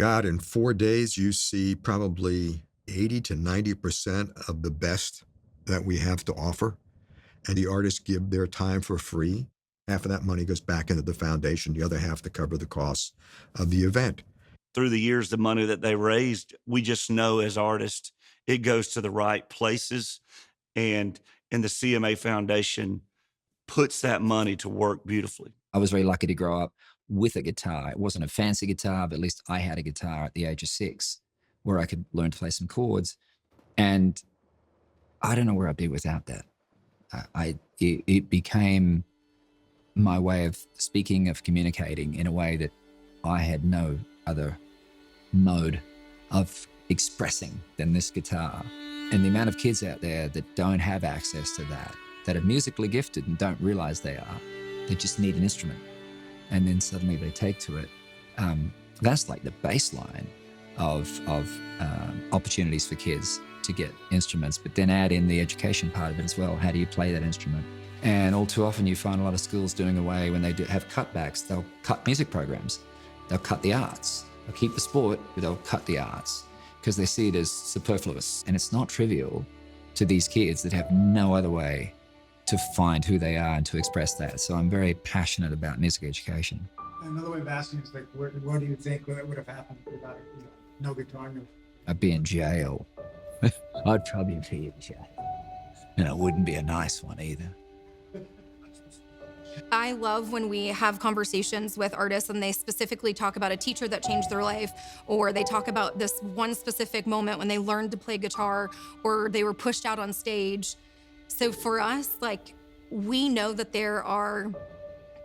God, in 4 days, you see probably 80 to 90% of the best that we have to offer. And the artists give their time for free. Half of that money goes back into the foundation, the other half to cover the costs of the event. Through the years, the money that they raised, we just know as artists, it goes to the right places. And the CMA Foundation puts that money to work beautifully. I was very lucky to grow up with a guitar. It wasn't a fancy guitar, but at least I had a guitar at the age of 6 where I could learn to play some chords. And I don't know where I'd be without that. It became my way of speaking, of communicating in a way that I had no other mode of expressing than this guitar. And the amount of kids out there that don't have access to that are musically gifted and don't realize they are, they just need an instrument. And then suddenly they take to it. That's like the baseline of opportunities for kids to get instruments, but then add in the education part of it as well. How do you play that instrument? And all too often you find a lot of schools doing away when they do have cutbacks. They'll cut music programs. They'll cut the arts. They'll keep the sport, but they'll cut the arts because they see it as superfluous. And it's not trivial to these kids that have no other way to find who they are and to express that. So I'm very passionate about music education. Another way of asking is like, what do you think would have happened without no guitar? I'd be in jail. I'd probably be in jail. And it wouldn't be a nice one either. I love when we have conversations with artists and they specifically talk about a teacher that changed their life, or they talk about this one specific moment when they learned to play guitar or they were pushed out on stage. So for us, like, we know that there are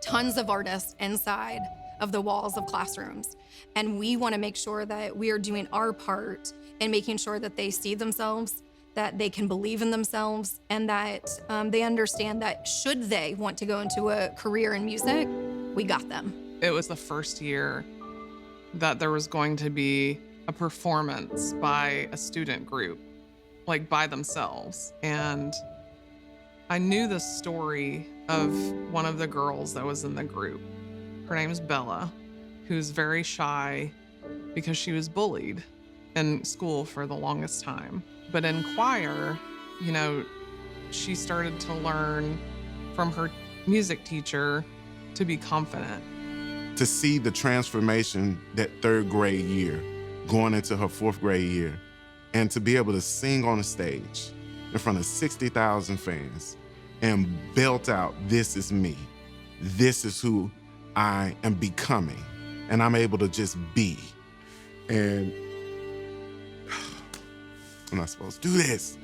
tons of artists inside of the walls of classrooms. And we want to make sure that we are doing our part in making sure that they see themselves, that they can believe in themselves, and that they understand that should they want to go into a career in music, we got them. It was the first year that there was going to be a performance by a student group, like by themselves. And I knew the story of one of the girls that was in the group. Her name's Bella, who's very shy because she was bullied in school for the longest time. But in choir, she started to learn from her music teacher to be confident. To see the transformation that 3rd grade year, going into her 4th grade year, and to be able to sing on a stage in front of 60,000 fans and belt out, "This is me. This is who I am becoming." And I'm able to just be. And I'm not supposed to do this.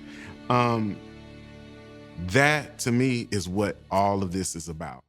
That, to me, is what all of this is about.